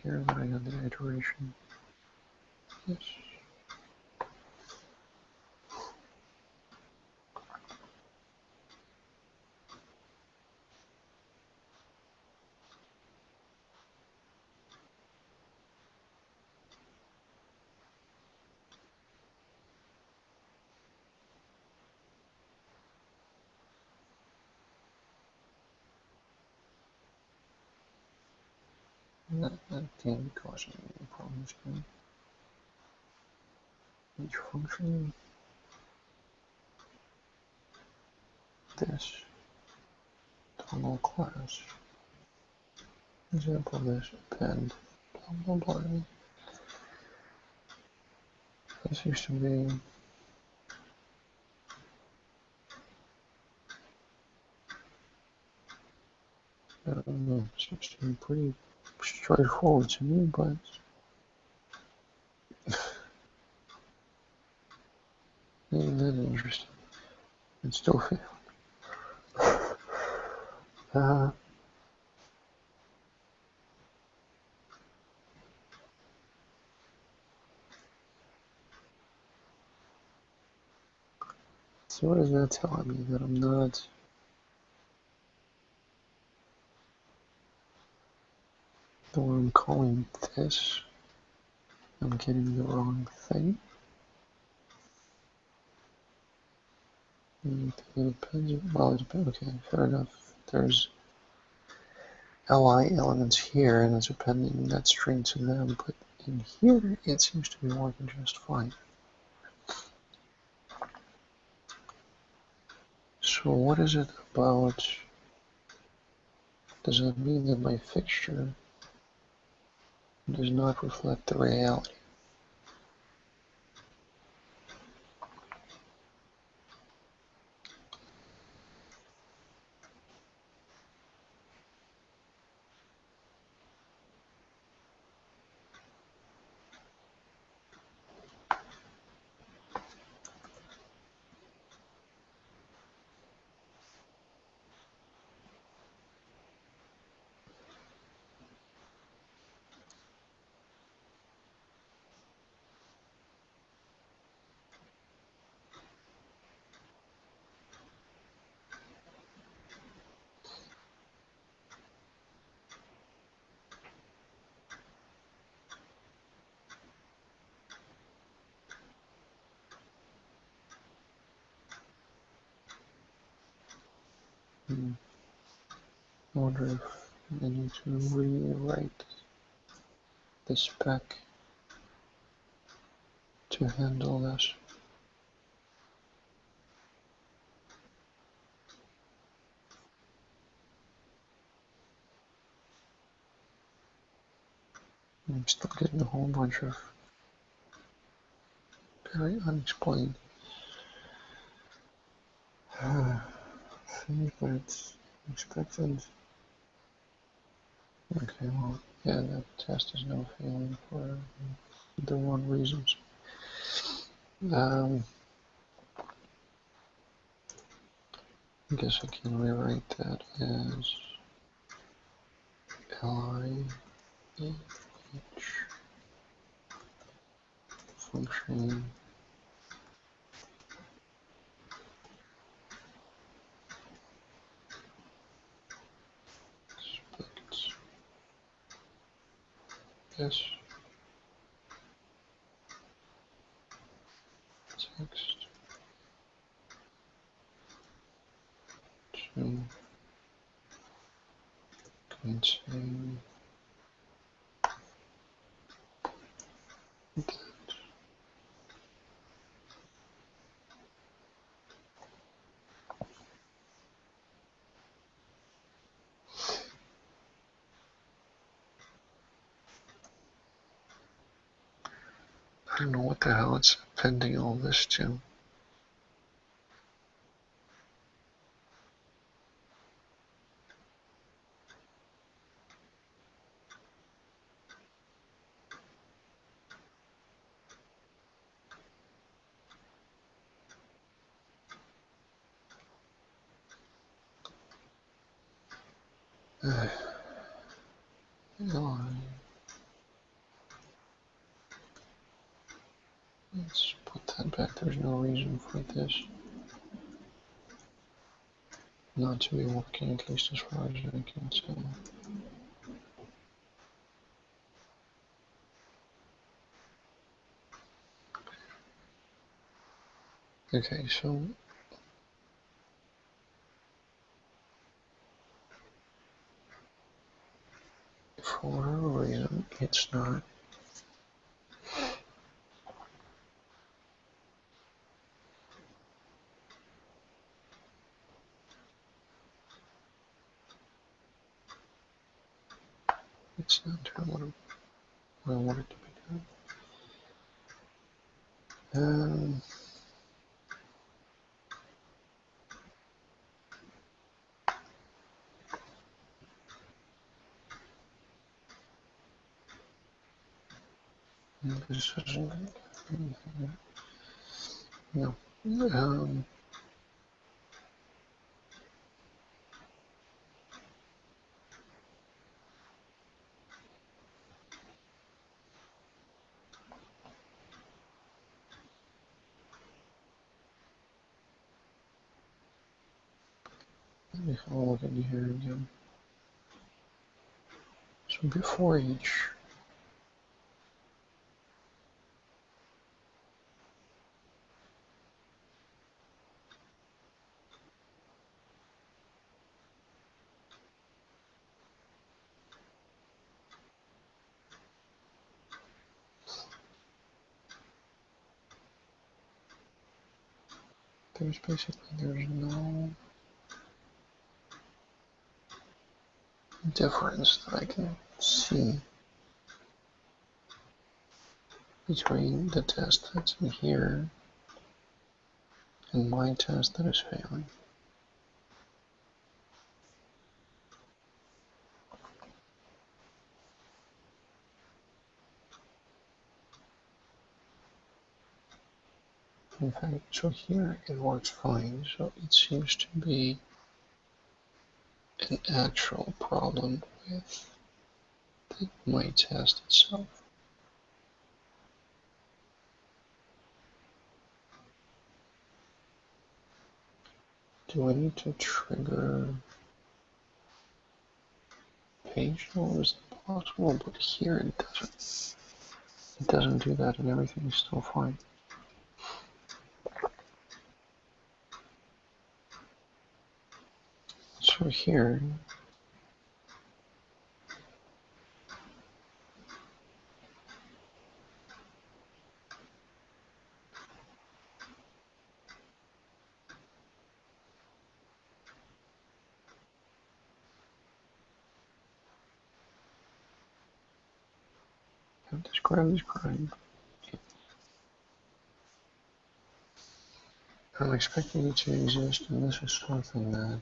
Here that I got the iteration. Yes. that can't be causing any problems, can it? Each function, this, total class, example this, append, blah blah blah. This used to be I don't know, seems to be pretty straightforward to me, but isn't that interesting? It's still fail. So what is that telling me? That I'm not the one I'm calling this? I'm getting the wrong thing? It depends. Well, it depends. Okay, fair enough. There's li elements here, and it's appending that string to them, but in here, it seems to be working just fine. So what is it about? Does that mean that my fixture does not reflect the reality? I wonder if I need to rewrite the spec to handle this. I'm still getting a whole bunch of very unexplained things, but it's expected. Okay, well, yeah, that test is now failing for the wrong reasons. I guess I can rewrite that as LIH function expect this text to contain that. I don't know what the hell it's appending all this to. Let's put that back. There's no reason for this not to be working, at least as far as I can tell. Okay, so for whatever reason, it's not. It's not doing what I want it to be doing. This isn't anything. No. Let me have a look in here again. So before each, there's no difference that I can see between the test that's in here and my test that is failing. In fact, so here it works fine, so it seems to be an actual problem with my test itself. Do I need to trigger page load? Is that possible? But here it doesn't. It doesn't do that, and everything is still fine. So here, describe. I'm expecting it to exist, and this is something that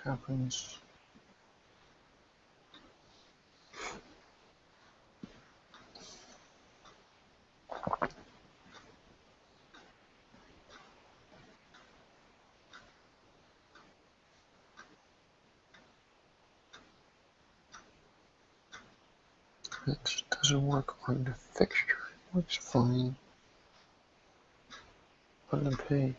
happens. It doesn't work on the fixture. It works fine on the page.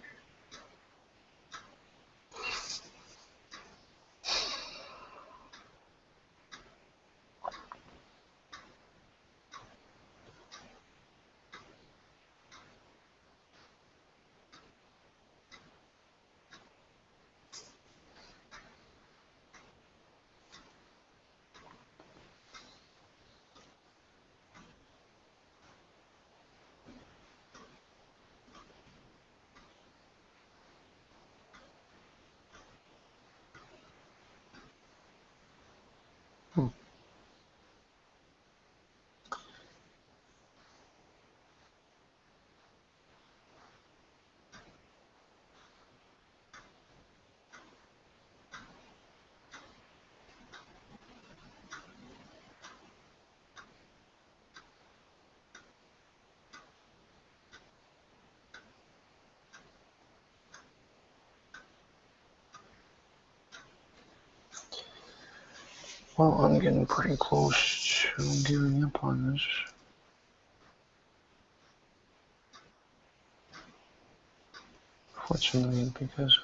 Well, I'm getting pretty close to giving up on this. Fortunately, because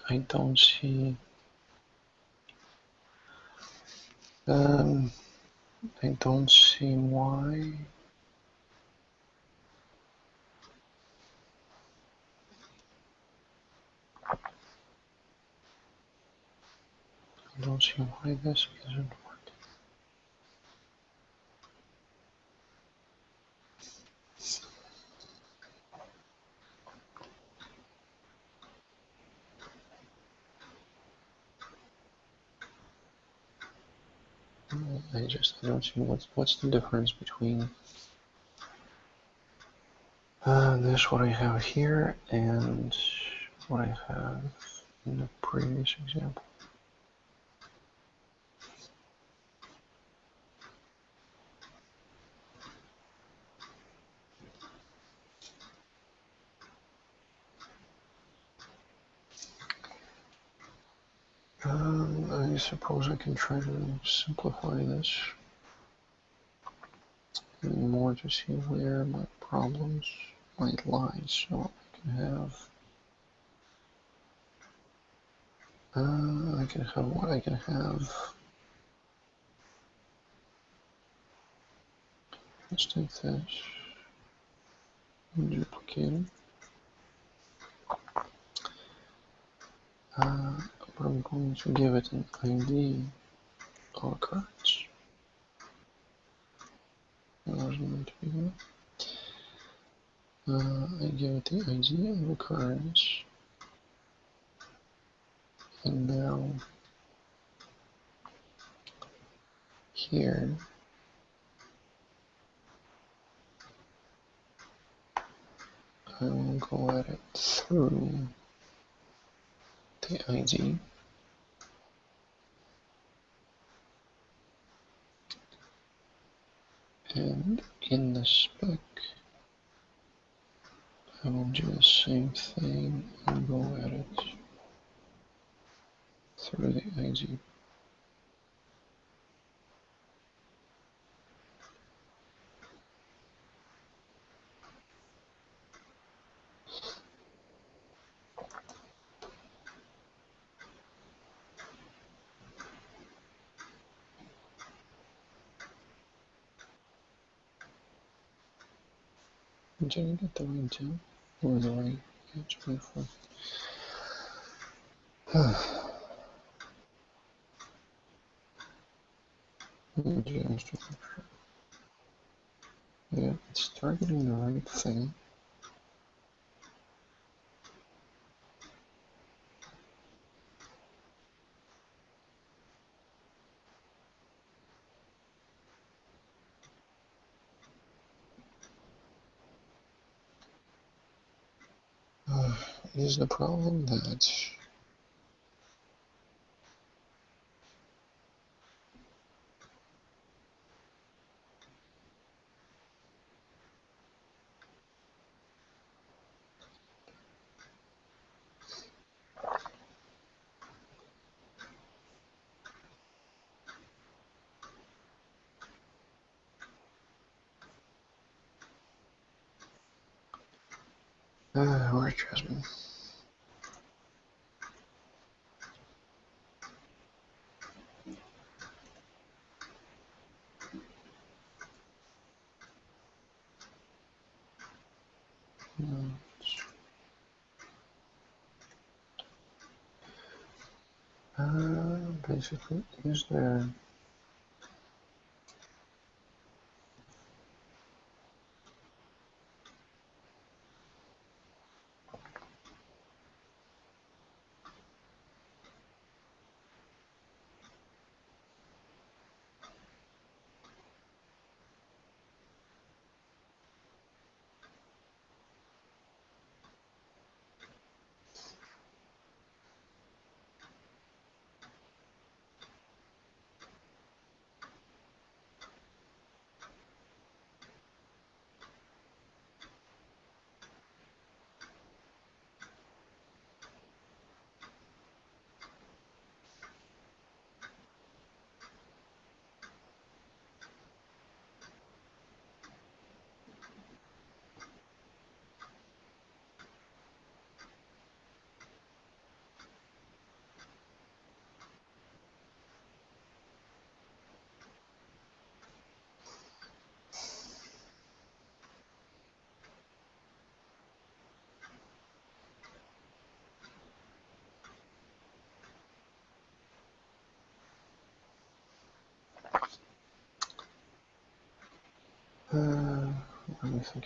I don't see, I don't see why. I don't see why this isn't working. I don't see what's the difference between this, what I have here, and what I have in the previous example. I suppose I can try to simplify this even more to see where my problems might lie. So I can have what I can have. Let's take this and duplicate it. But I'm going to give it an ID of occurrence. Allows me to be here. I give it the ID of occurrence, and now here I will go at it through the ID. And in the spec, I will do the same thing and go at it through the ID. Did I get the right tab? Or the right H24? Yeah, it's targeting the right thing. Is the problem that where's Jasmine? Basically, is there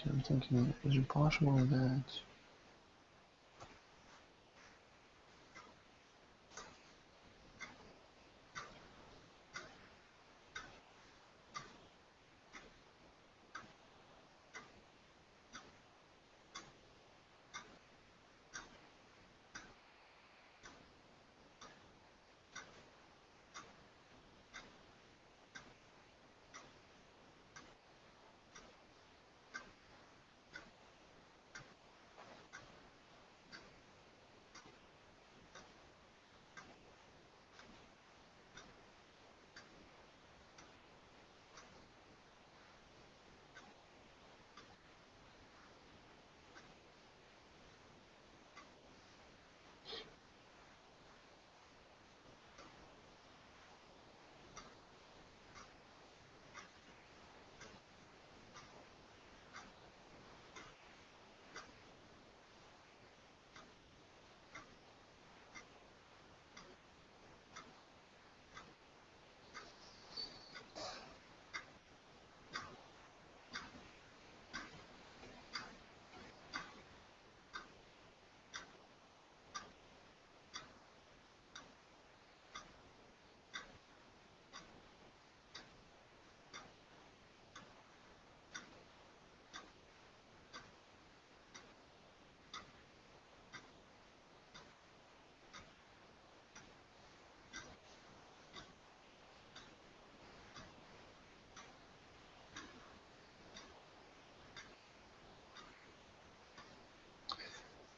I'm thinking, is it possible that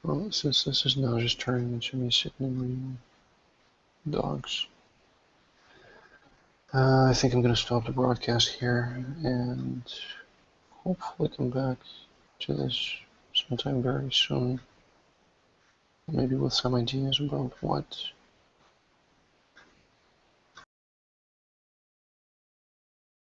Well, since this is now just turning into me sitting and reading dogs, I think I'm going to stop the broadcast here and hopefully come back to this sometime very soon. Maybe with some ideas about what